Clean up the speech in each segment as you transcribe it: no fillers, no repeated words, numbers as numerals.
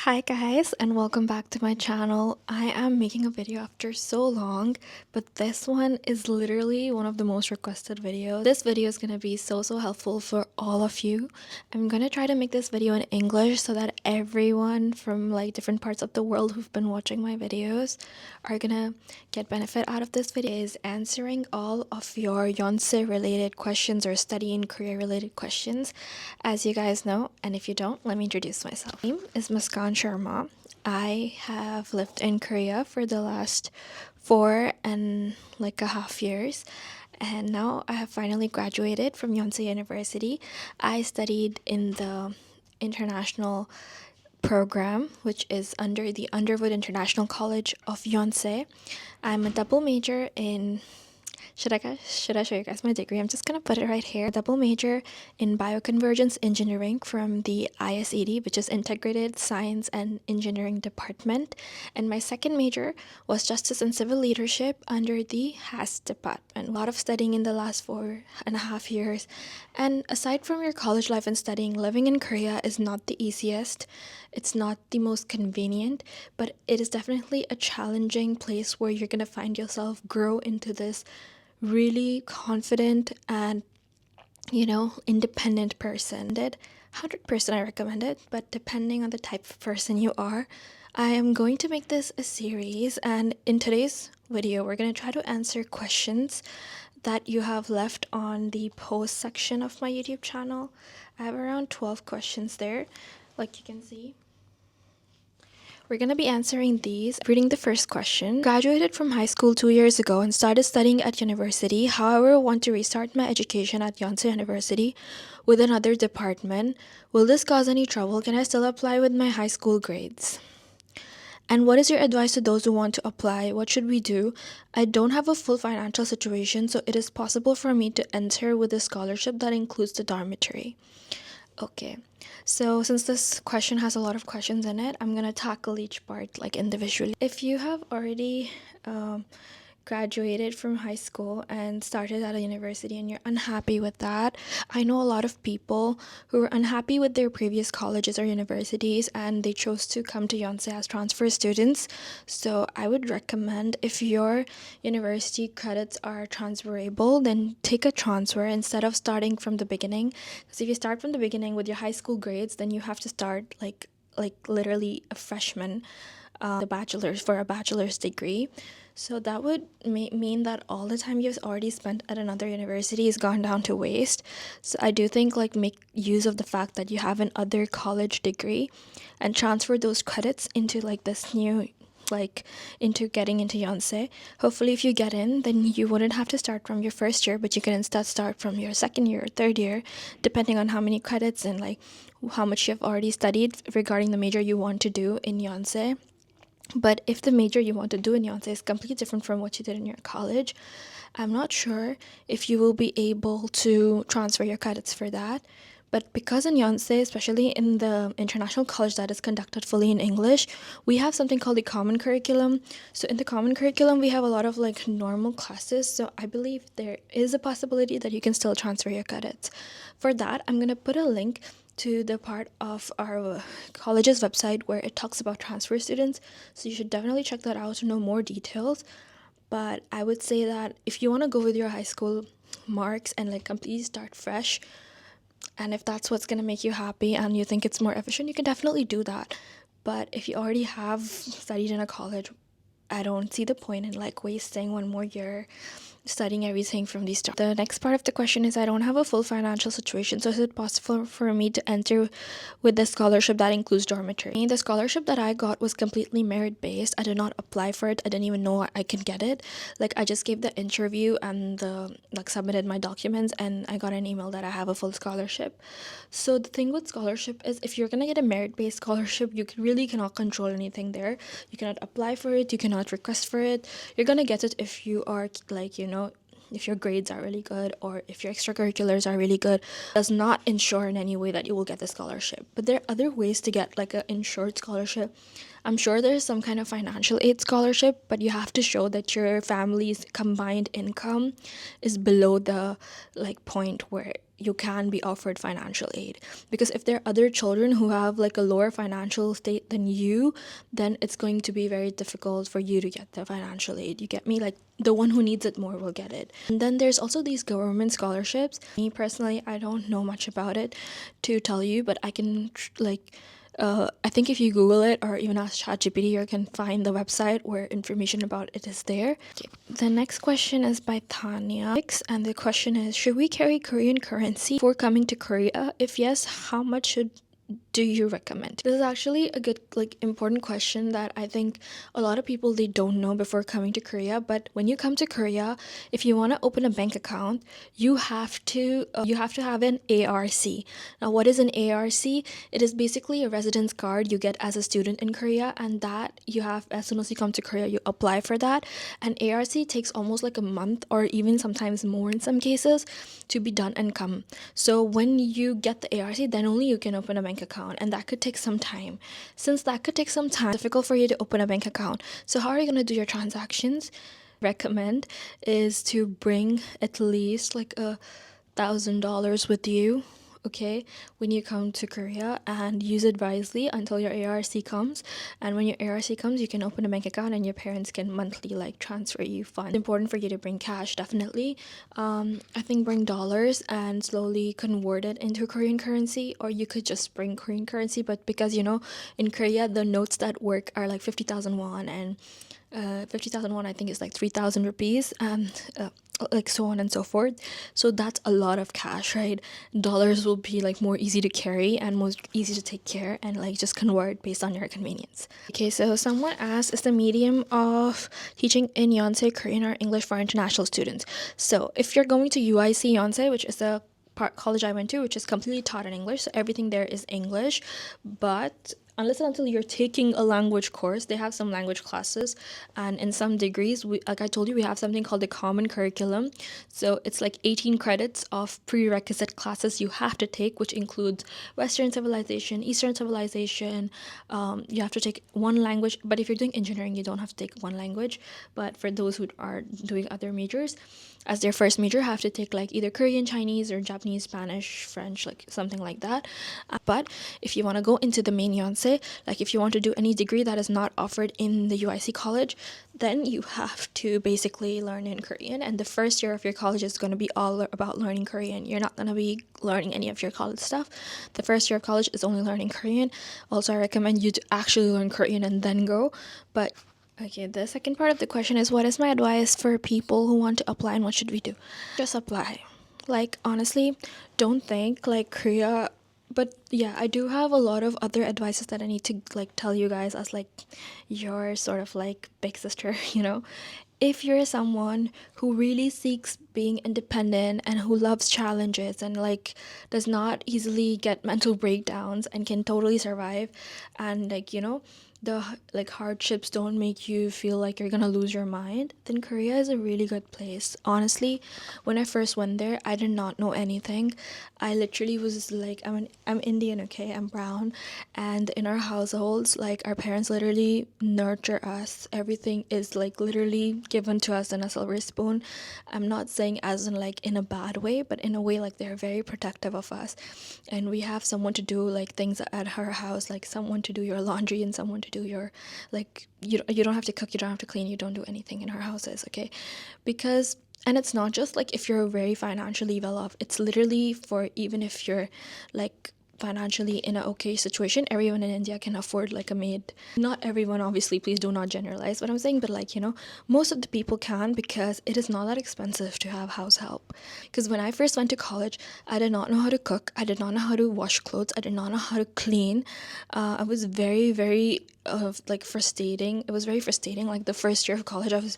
Hi guys, and welcome back to my channel. I am making a video after so long, but this one is literally one of the most requested videos. This video is gonna be so helpful for all of you. I'm gonna try to make this video in English so that everyone from like different parts of the world who've been watching my videos are gonna get benefit out of this video. Is answering all of your Yonsei related questions or study and career related questions. As you guys know, and if you don't, let me introduce myself. My name is Muskan Sharma. I have lived in Korea for the last 4.5 years, and now I have finally graduated from Yonsei University. I studied in the international program, which is under the Underwood International College of Yonsei. I'm a double major in should I show you guys my degree? I'm just gonna put it right here. Double major in bioconvergence engineering from the ISED, which is Integrated Science and Engineering Department. And my second major was Justice and Civil Leadership under the HAS department. A lot of studying in the last 4.5 years. And aside from your college life and studying, living in Korea is not the easiest. It's not the most convenient, but it is definitely a challenging place where you're gonna find yourself grow into this really confident and independent person. 100% I recommend it, but depending on the type of person you are, I am going to make this a series, and in today's video we're going to try to answer questions that you have left on the post section of my YouTube channel. I have around 12 questions there, like you can see. We're going to be answering these. Reading the first question. Graduated from high school 2 years ago and started studying at university. However, I want to restart my education at Yonsei University with another department. Will this cause any trouble? Can I still apply with my high school grades? And what is your advice to those who want to apply? What should we do? I don't have a full financial situation, so it is possible for me to enter with a scholarship that includes the dormitory. Okay, so since this question has a lot of questions in it, I'm gonna tackle each part like individually. If you have already graduated from high school and started at a university and you're unhappy with that, I know a lot of people who were unhappy with their previous colleges or universities and they chose to come to Yonsei as transfer students. So I would recommend, if your university credits are transferable, then take a transfer instead of starting from the beginning. Because if you start from the beginning with your high school grades, then you have to start like literally a freshman, the bachelor's for a bachelor's degree. So that would mean that all the time you've already spent at another university has gone down to waste. So I do think make use of the fact that you have an other college degree and transfer those credits into this new into getting into Yonsei. Hopefully if you get in, then you wouldn't have to start from your first year, but you can instead start from your second year or third year, depending on how many credits and how much you've already studied regarding the major you want to do in Yonsei. But if the major you want to do in Yonsei is completely different from what you did in your college, I'm not sure if you will be able to transfer your credits for that. But because in Yonsei, especially in the international college that is conducted fully in English, we have something called the common curriculum. So in the common curriculum, we have a lot of normal classes. So I believe there is a possibility that you can still transfer your credits. For that, I'm going to put a link to the part of our college's website where it talks about transfer students. So you should definitely check that out to know more details. But I would say that if you want to go with your high school marks and completely start fresh, and if that's what's going to make you happy and you think it's more efficient, you can definitely do that. But if you already have studied in a college, I don't see the point in wasting one more year studying everything from the start. The next part of the question is, I don't have a full financial situation, so is it possible for me to enter with the scholarship that includes dormitory? The scholarship that I got was completely merit based. I did not apply for it. I didn't even know I could get it. I just gave the interview and submitted my documents, and I got an email that I have a full scholarship. So the thing with scholarship is, if you're gonna get a merit based scholarship, you really cannot control anything there. You cannot apply for it, you cannot request for it. You're gonna get it if you are if your grades are really good or if your extracurriculars are really good. It does not ensure in any way that you will get the scholarship. But there are other ways to get an insured scholarship. I'm sure there's some kind of financial aid scholarship, but you have to show that your family's combined income is below the point where you can be offered financial aid. Because if there are other children who have like a lower financial state than you, then it's going to be very difficult for you to get the financial aid. You get me? Like the one who needs it more will get it. And then there's also these government scholarships. Me personally, I don't know much about it to tell you, but I can I think if you Google it or even ask ChatGPT, you can find the website where information about it is there. Okay. The next question is by Tanya, and the question is, should we carry Korean currency before coming to Korea? If yes, how much should do you recommend? This is actually a good, like, important question that I think a lot of people, they don't know before coming to Korea. But when you come to Korea, if you want to open a bank account, you have to have an ARC. Now, what is an ARC? It is basically a residence card you get as a student in Korea, and that you have as soon as you come to Korea, you apply for that. And ARC takes almost like a month or even sometimes more in some cases to be done and come. So when you get the ARC, then only you can open a bank account, and that could take some time. Since that could take some time, it's difficult for you to open a bank account. So how are you going to do your transactions? Recommend is to bring at least like $1,000 with you, okay, when you come to Korea, and use it wisely until your ARC comes. And when your ARC comes, you can open a bank account and your parents can monthly like transfer you funds. It's important for you to bring cash, definitely. I think bring dollars and slowly convert it into Korean currency, or you could just bring Korean currency, but because in Korea the notes that work are like 50,000 won, and 50,000 won I think is like 3,000 rupees, and like so on and so forth. So that's a lot of cash, right? Dollars will be like more easy to carry and more easy to take care and like just convert based on your convenience. Okay, so someone asked, is the medium of teaching in Yonsei Korean or English for international students? So if you're going to UIC Yonsei, which is the college I went to, which is completely taught in English, so everything there is English, but unless and until you're taking a language course, they have some language classes, and in some degrees, like I told you, we have something called the common curriculum. So it's like 18 credits of prerequisite classes you have to take, which includes Western civilization, Eastern civilization. You have to take one language, but if you're doing engineering, you don't have to take one language. But for those who are doing other majors, as their first major, have to take like either Korean, Chinese, or Japanese, Spanish, French, like something like that. But if you want to go into the main Yonsei, like if you want to do any degree that is not offered in the UIC college, then you have to basically learn in Korean. And the first year of your college is going to be all about learning Korean. You're not going to be learning any of your college stuff. The first year of college is only learning Korean. Also, I recommend you to actually learn Korean and then go. But okay, the second part of the question is, what is my advice for people who want to apply and what should we do? Just apply. Like, honestly, don't think like Korea. But yeah, I do have a lot of other advices that I need to like tell you guys as like your sort of like big sister, If you're someone who really seeks being independent and who loves challenges and like does not easily get mental breakdowns and can totally survive, and like the like hardships don't make you feel like you're gonna lose your mind, then Korea is a really good place. Honestly, when I first went there, I did not know anything. I literally was like, I'm Indian, okay, I'm brown, and in our households, like our parents literally nurture us. Everything is like literally given to us in a silver spoon. I'm not saying as in like in a bad way, but in a way like they're very protective of us, and we have someone to do like things at our house, like someone to do your laundry and someone to do your like you don't have to cook, you don't have to clean, you don't do anything in our houses, okay? Because and it's not just like if you're very financially well off, it's literally for even if you're like financially in an okay situation, everyone in India can afford like a maid. Not everyone, obviously, please do not generalize what I'm saying, but like most of the people can, because it is not that expensive to have house help. Because when I first went to college, I did not know how to cook, I did not know how to wash clothes, I did not know how to clean. I was very, very like frustrating. It was very frustrating. Like the first year of college, I was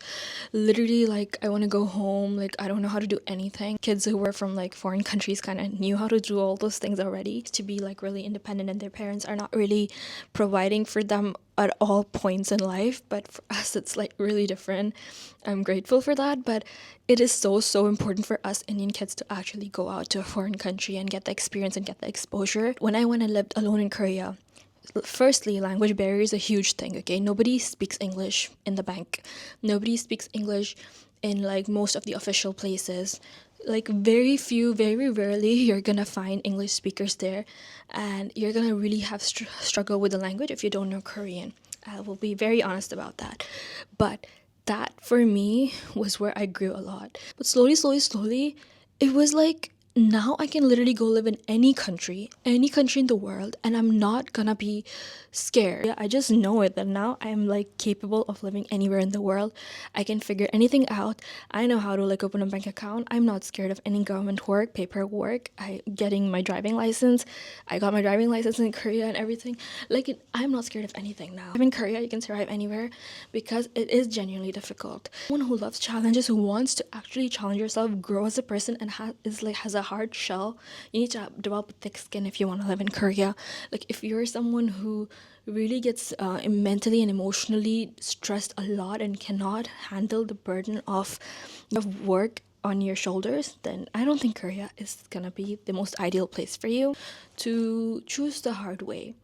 literally like, I want to go home, like I don't know how to do anything. Kids who were from like foreign countries kind of knew how to do all those things already, to be like really independent, and their parents are not really providing for them at all points in life. But for us, it's like really different. I'm grateful for that, but it is so important for us Indian kids to actually go out to a foreign country and get the experience and get the exposure. When I went and lived alone in Korea, firstly, language barrier is a huge thing, okay? Nobody speaks English in the bank. Nobody speaks English in like most of the official places. Like very few, very rarely you're gonna find English speakers there, and you're gonna really have struggle with the language if you don't know Korean. I will be very honest about that. But that for me was where I grew a lot. But slowly, slowly, slowly, it was like now I can literally go live in any country in the world, and I'm not gonna be scared. Yeah, I just know it that now I'm like capable of living anywhere in the world. I can figure anything out. I know how to like open a bank account. I'm not scared of any government work, paperwork. I getting my driving license. I got my driving license in Korea and everything. I'm not scared of anything now. In Korea, you can survive anywhere because it is genuinely difficult. Someone who loves challenges, who wants to actually challenge yourself, grow as a person, and has a hard shell, you need to develop a thick skin if you want to live in Korea. Like if you're someone who really gets mentally and emotionally stressed a lot and cannot handle the burden of work on your shoulders, then I don't think Korea is gonna be the most ideal place for you to choose the hard way.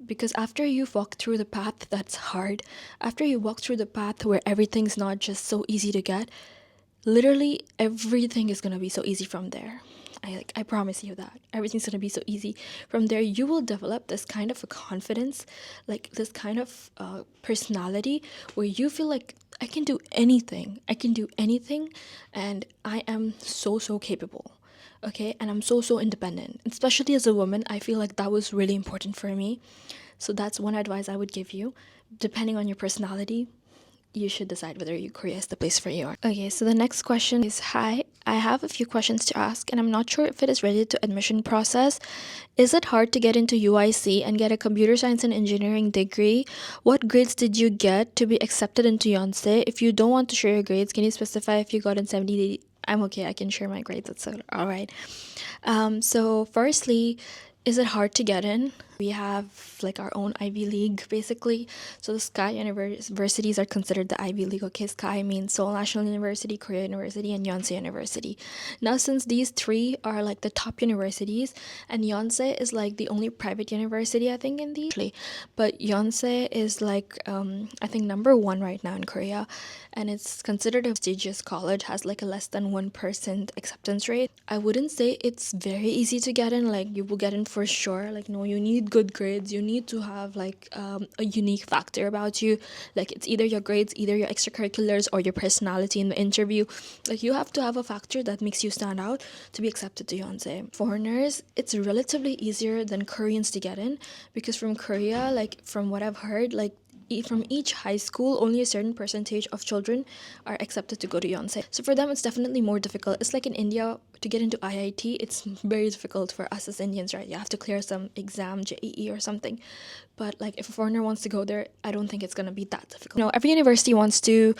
Because after you've walked through the path that's hard, after you walk through the path where everything's not just so easy to get, literally everything is gonna be so easy from there. I promise you that everything's gonna be so easy from there. You will develop this kind of a confidence, like this kind of personality where you feel like I can do anything. I can do anything, and I am so capable. Okay, and I'm so independent. Especially as a woman, I feel like that was really important for me. So that's one advice I would give you. Depending on your personality, you should decide whether Korea is the place for you. Okay, so the next question is, hi, I have a few questions to ask, and I'm not sure if it is related to admission process. Is it hard to get into UIC and get a computer science and engineering degree? What grades did you get to be accepted into Yonsei? If you don't want to share your grades, can you specify if you got in 70? I'm okay, I can share my grades. That's all right. So firstly, is it hard to get in? We have like our own Ivy League basically. So the Sky universities are considered the Ivy League. Okay, Sky means Seoul National University, Korea University, and Yonsei University. Now, since these three are like the top universities, and Yonsei is like the only private university I think in the, but Yonsei is like I think number one right now in Korea, and it's considered a prestigious college, has like a less than 1% acceptance rate. I wouldn't say it's very easy to get in, like you will get in for sure. Like no, you need good grades, you need to have like a unique factor about you. Like it's either your grades, either your extracurriculars, or your personality in the interview. Like you have to have a factor that makes you stand out to be accepted to Yonsei. Foreigners, it's relatively easier than Koreans to get in, because from Korea, like from what I've heard, like from each high school, only a certain percentage of children are accepted to go to Yonsei. So for them, it's definitely more difficult. It's like in India, to get into IIT, it's very difficult for us as Indians, right? You have to clear some exam, JEE or something. But like if a foreigner wants to go there, I don't think it's gonna be that difficult. You know, every university wants to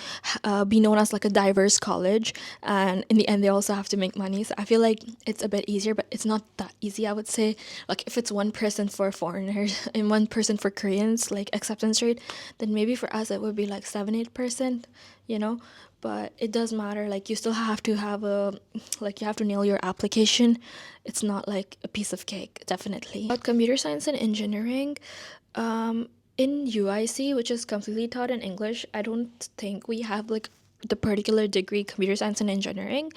be known as like a diverse college, and in the end, they also have to make money. So I feel like it's a bit easier, but it's not that easy. I would say, like if it's 1% for foreigners and 1% for Koreans, like acceptance rate, then maybe for us it would be like 7-8%. You know, but it does matter. Like you still have to have you have to nail your application. It's not like a piece of cake, definitely. About computer science and engineering, in UIC, which is completely taught in English, I don't think we have like the particular degree computer science and engineering.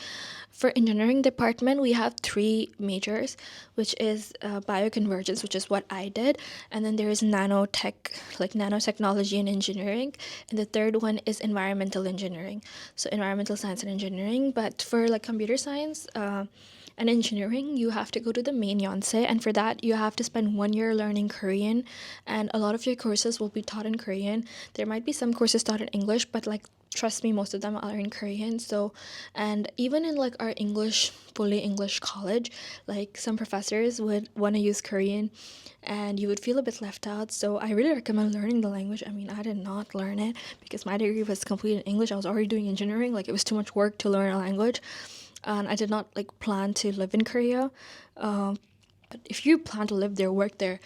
For engineering department, we have three majors, which is bioconvergence, which is what I did, and then there is nanotech, like nanotechnology and engineering, and the third one is environmental engineering, so environmental science and engineering. But for like computer science and engineering, you have to go to the main Yonsei, and for that you have to spend 1 year learning Korean, and a lot of your courses will be taught in Korean. There might be some courses taught in English, but like trust me, most of them are in Korean. So, and even in like our fully English college, like some professors would want to use Korean, and you would feel a bit left out. So I really recommend learning the language. I mean, I did not learn it because my degree was complete in English. I was already doing engineering. Like it was too much work to learn a language, and I did not like plan to live in Korea. But if you plan to live there, work there,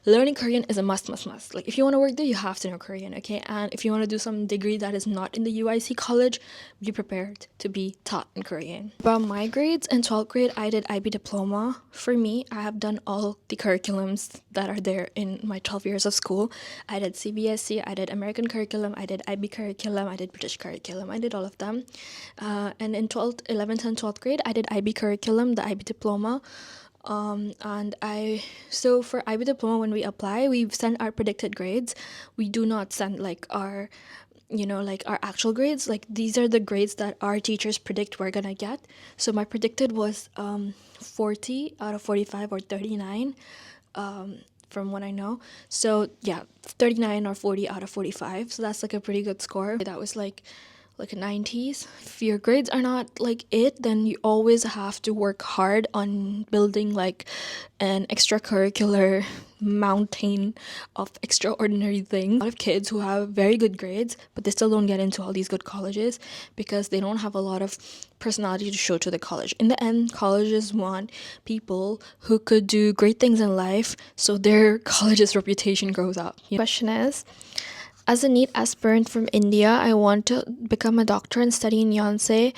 learning Korean is a must. Like if you want to work there, you have to know Korean, okay? And if you want to do some degree that is not in the UIC college, be prepared to be taught in Korean. About my grades, in 12th grade, I did IB diploma. For me, I have done all the curriculums that are there in my 12 years of school. I did CBSC, I did American curriculum, I did IB curriculum, I did British curriculum. I did all of them. And in 12th, 11th and 12th grade, I did IB curriculum, the IB diploma. So for IB diploma, when we apply, we send our predicted grades. We do not send like our our actual grades. Like these are the grades that our teachers predict we're gonna get. So my predicted was 40 out of 45 or 39, from what I know. So yeah, 39 or 40 out of 45, so that's like a pretty good score. That was like a 90s. If your grades are not like it, then you always have to work hard on building like an extracurricular mountain of extraordinary things. A lot of kids who have very good grades, but they still don't get into all these good colleges because they don't have a lot of personality to show to the college. In the end, colleges want people who could do great things in life so their college's reputation grows up. The question is, as a NEET aspirant from India, I want to become a doctor and study in Yonsei.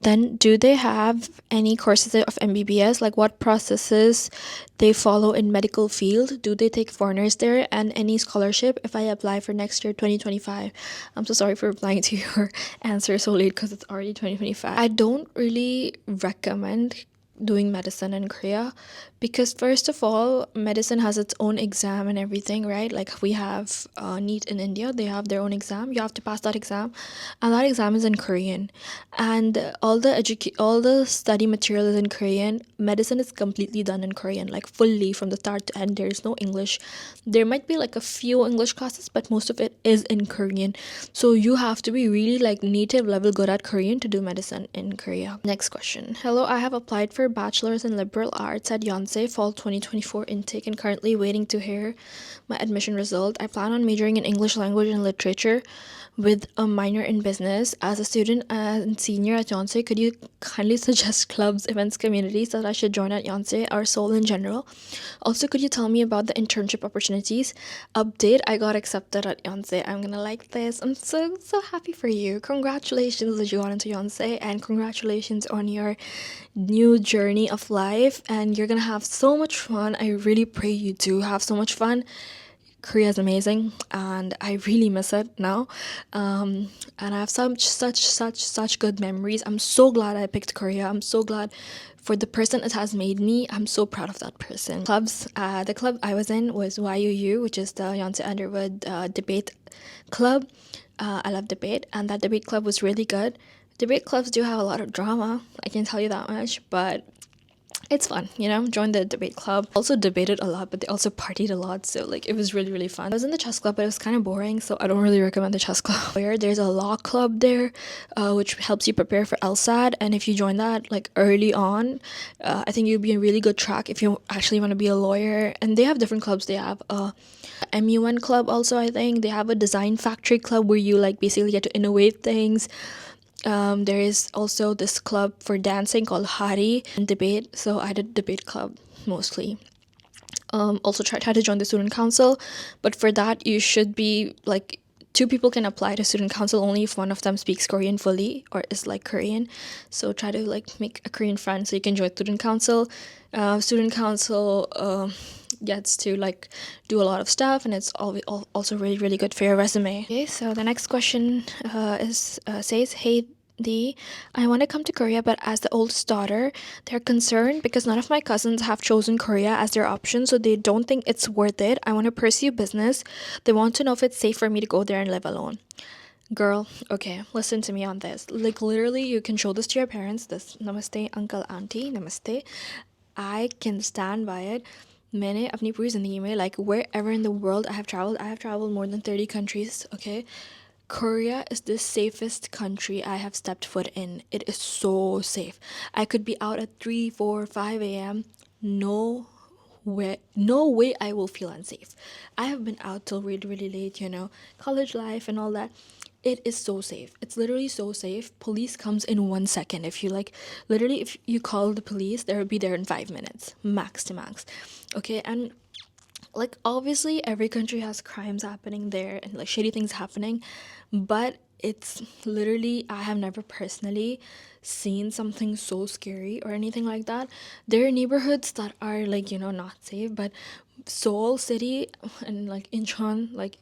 Then do they have any courses of MBBS? Like what processes they follow in medical field? Do they take foreigners there? And any scholarship if I apply for next year, 2025? I'm so sorry for replying to your answer so late because it's already 2025. I don't really recommend doing medicine in Korea because first of all, medicine has its own exam and everything, right? Like we have NEET in India, they have their own exam. You have to pass that exam, and that exam is in Korean, and all the study material is in Korean. Medicine is completely done in Korean, like fully from the start to end. There is no English. There might be like a few English classes, but most of it is in Korean. So you have to be really like native level good at Korean to do medicine in Korea. Next question. Hello, I have applied for bachelor's in liberal arts at Yonsei fall 2024 intake and currently waiting to hear my admission result. I plan on majoring in English language and literature with a minor in business. As a student and senior at Yonsei, could you kindly suggest clubs, events, communities that I should join at Yonsei or Seoul in general? Also, could you tell me about the internship opportunities? Update, I got accepted at Yonsei. I'm gonna like this. I'm so happy for you. Congratulations that you got into Yonsei, and congratulations on your new journey of life, and you're gonna have so much fun. I really pray you do have so much fun. Korea is amazing and I really miss it now, and I have such good memories. I'm so glad I picked Korea. I'm so glad for the person it has made me. I'm so proud of that person. Clubs, the club I was in was YUU, which is the Yonsei Underwood debate club. I love debate, and that debate club was really good. Debate clubs do have a lot of drama, I can tell you that much, but it's fun, join the debate club. Also debated a lot, but they also partied a lot, so like it was really fun. I was in the chess club, but it was kind of boring, so I don't really recommend the chess club. There's a law club there, which helps you prepare for LSAT, and if you join that like early on, I think you'll be in really good track if you actually want to be a lawyer. And they have different clubs. They have a MUN club also. I think they have a design factory club where you like basically get to innovate things. There is also this club for dancing called Hari and debate. So I did debate club mostly. Also try to join the student council, but for that you should be like 2 people can apply to student council only if one of them speaks Korean fully or is like Korean. So try to like make a Korean friend so you can join student council. Student council gets to like do a lot of stuff, and it's also really good for your resume. Okay, so the next question says, hey Dee, I want to come to Korea, but as the oldest daughter, they're concerned because none of my cousins have chosen Korea as their option, so they don't think it's worth it. I want to pursue business. They want to know if it's safe for me to go there and live alone. Girl, okay, listen to me on this. Like literally, you can show this to your parents. This namaste, uncle, auntie, namaste. I can stand by it. मैंने अपनी पूरी ज़िंदगी में like wherever in the world I have traveled more than 30 countries, okay? Korea is the safest country I have stepped foot in. It is so safe. I could be out at 3, 4, 5 a.m. No way I will feel unsafe. I have been out till really late, college life and all that. It is so safe. It's literally so safe. Police comes in 1 second. If you if you call the police, they'll be there in 5 minutes, max to max. Okay, and Like, obviously every country has crimes happening there and like shady things happening, but it's literally, I have never personally seen something so scary or anything like that. There are neighborhoods that are like, not safe, but Seoul city and like Incheon, like,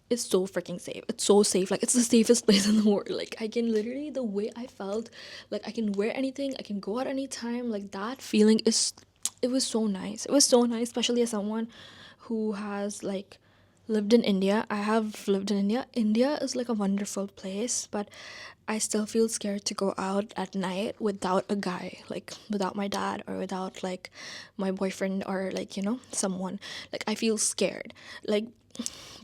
it's so freaking safe. It's so safe. Like, it's the safest place in the world. Like, I can literally, the way I felt, like, I can wear anything, I can go out anytime. Like, that feeling is, it was so nice. It was so nice, especially as someone who has like lived in India. I have lived in India. India is like a wonderful place, but I still feel scared to go out at night without a guy, like without my dad or without like my boyfriend or like, someone. Like, I feel scared. Like,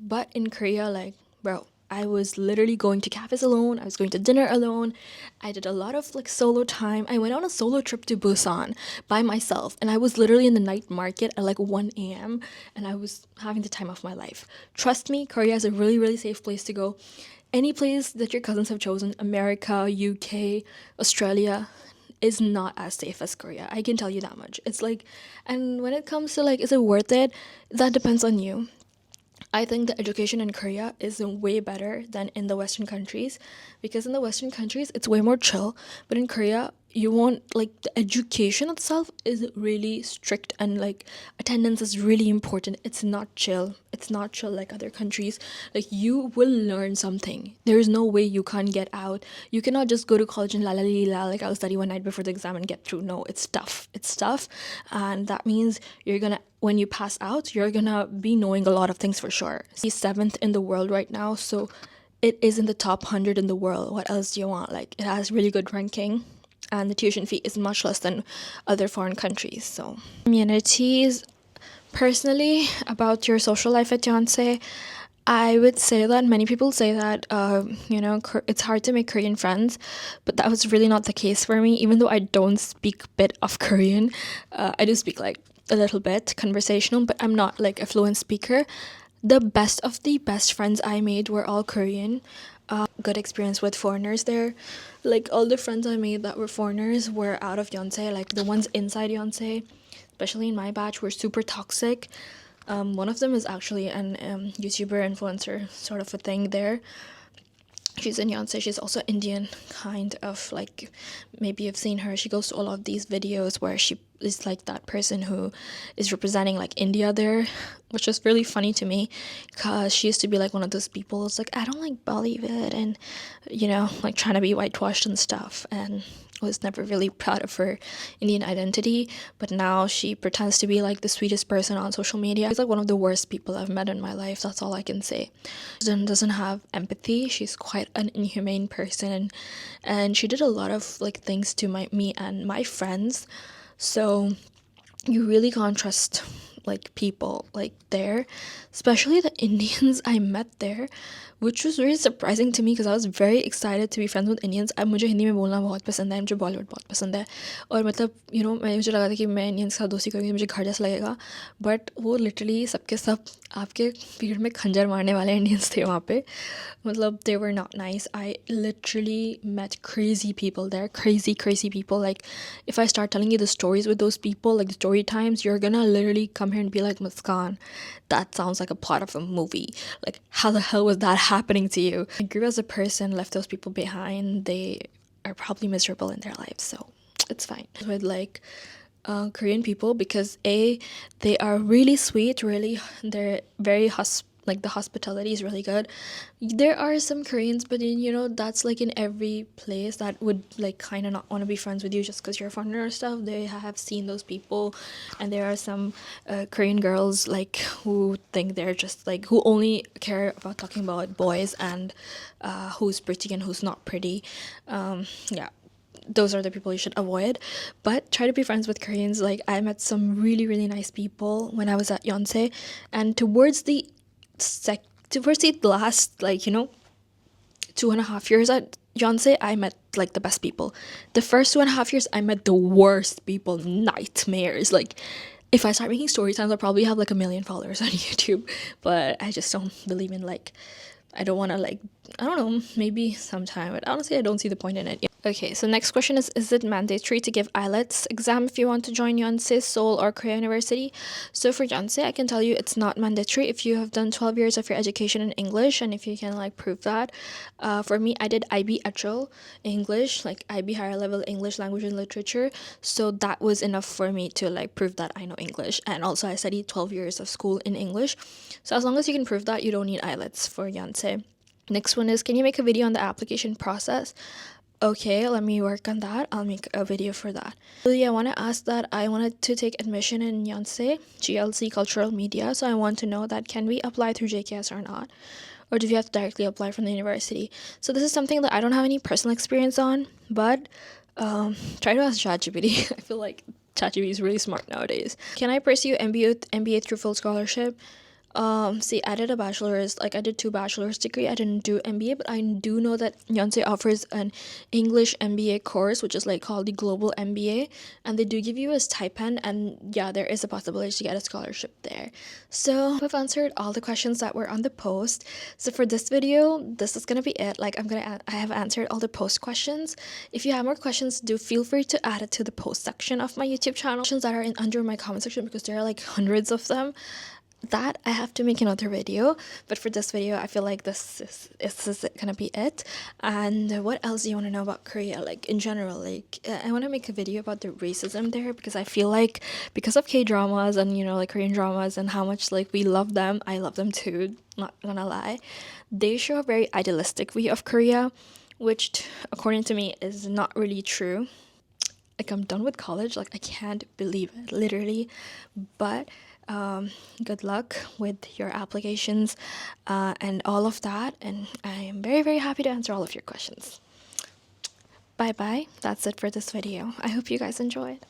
but in Korea, like, bro, I was literally going to cafes alone. I was going to dinner alone. I did a lot of like solo time. I went on a solo trip to Busan by myself, and I was literally in the night market at like 1 a.m. and I was having the time of my life. Trust me, Korea is a really, really safe place to go. Any place that your cousins have chosen, America, UK, Australia, is not as safe as Korea. I can tell you that much. It's like, and when it comes to like, is it worth it? That depends on you. I think the education in Korea is way better than in the Western countries, because in the Western countries it's way more chill, but in Korea you won't, like, the education itself is really strict, and like attendance is really important. It's not chill. It's not chill like other countries. Like, you will learn something. There is no way you can't get out. You cannot just go to college and la la la la, like, I'll study one night before the exam and get through. No, it's tough. It's tough, and that means you're gonna, when you pass out, you're gonna be knowing a lot of things for sure. He's seventh in the world right now, so it is in the top 100 in the world. What else do you want? Like, it has really good ranking, and the tuition fee is much less than other foreign countries. So, communities, personally, about your social life at Yonsei, I would say that many people say that, it's hard to make Korean friends, but that was really not the case for me. Even though I don't speak bit of Korean, I do speak like a little bit conversational, but I'm not like a fluent speaker. The best of the best friends I made were all Korean. Good experience with foreigners there. Like, all the friends I made that were foreigners were out of Yonsei. Like, the ones inside Yonsei, especially in my batch, were super toxic. One of them is actually an YouTuber influencer sort of a thing there. She's in Yonsei. She's also Indian, kind of, like, maybe you've seen her. She goes to all of these videos where she is like that person who is representing like India there, which is really funny to me, because she used to be like one of those people. It's like, I don't like Bollywood, and like trying to be whitewashed and stuff, and was never really proud of her Indian identity. But now she pretends to be like the sweetest person on social media. She's like one of the worst people I've met in my life. That's all I can say. She doesn't have empathy. She's quite an inhumane person, and she did a lot of like things to me and my friends. So you really can't trust like people like there, especially the Indians I met there, which was really surprising to me because I was very excited to be friends with Indians. अब मुझे हिंदी में बोलना बहुत पसंद है, मुझे बॉलीवुड बहुत पसंद है, और मतलब मुझे लगा था कि मैं इंडियंस के साथ दोस्ती करूँगी मुझे घर जैसा लगेगा, बट वो लिटरली सबके सब आपके पीरियड में खंजर मारने वाले इंडियंस थे वहाँ पे. मतलब they were not nice. I literally met crazy people there, crazy people. Like, if I start telling you the stories with those people, like the story times, you're gonna literally come here and be like, Muskan, that sounds like a plot of a movie. Like, how the hell was that happening to you? I grew as a person, left those people behind. They are probably miserable in their lives, so it's fine. With like Korean people, because they are really sweet, they're very like the hospitality is really good. There are some Koreans, but that's like in every place that would like kind of not want to be friends with you just because you're a foreigner or stuff. They have seen those people, and there are some Korean girls like who think they're just like, who only care about talking about boys and who's pretty and who's not pretty. Yeah, those are the people you should avoid. But try to be friends with Koreans. Like, I met some really nice people when I was at Yonsei, and towards the last, like, 2.5 years at Yonsei, I met like the best people. The first 2.5 years I met the worst people, nightmares. Like, if I start making story times, I'll probably have like 1 million followers on YouTube, but I just don't believe in, like, I don't want to, like, I don't know, maybe sometime, but honestly I don't see the point in it. Okay, so next question is it mandatory to give IELTS exam if you want to join Yonsei, Seoul, or Korea University? So for Yonsei, I can tell you it's not mandatory if you have done 12 years of your education in English and if you can like prove that. For me, I did IB Actual English, like IB Higher Level English Language and Literature. So that was enough for me to like prove that I know English. And also I studied 12 years of school in English. So as long as you can prove that, you don't need IELTS for Yonsei. Next one is, can you make a video on the application process? Okay, let me work on that. I'll make a video for that. Really, I want to ask that I wanted to take admission in Yonsei, GLC Cultural Media. So I want to know that can we apply through JKS or not? Or do we have to directly apply from the university? So this is something that I don't have any personal experience on, but try to ask ChatGPT. I feel like ChatGPT is really smart nowadays. Can I pursue MBA through full scholarship? See, I did a bachelor's, like I did 2 bachelor's degree. I didn't do MBA, but I do know that Yonsei offers an English MBA course, which is like called the Global MBA, and they do give you a stipend, and yeah, there is a possibility to get a scholarship there. So I've answered all the questions that were on the post. So for this video, this is gonna be it. Like I have answered all the post questions. If you have more questions, do feel free to add it to the post section of my YouTube channel. Questions that are under my comment section, because there are like hundreds of them. That I have to make another video, but for this video I feel like this is gonna be it. And what else do you want to know about Korea, like in general? Like I want to make a video about the racism there, because I feel like because of K-dramas and like Korean dramas and how much like we love them, I love them too, not gonna lie, they show a very idealistic view of Korea, which according to me is not really true. Like I'm done with college, like I can't believe it, literally. But good luck with your applications and all of that, and I am very very happy to answer all of your questions. Bye bye, that's it for this video. I hope you guys enjoyed.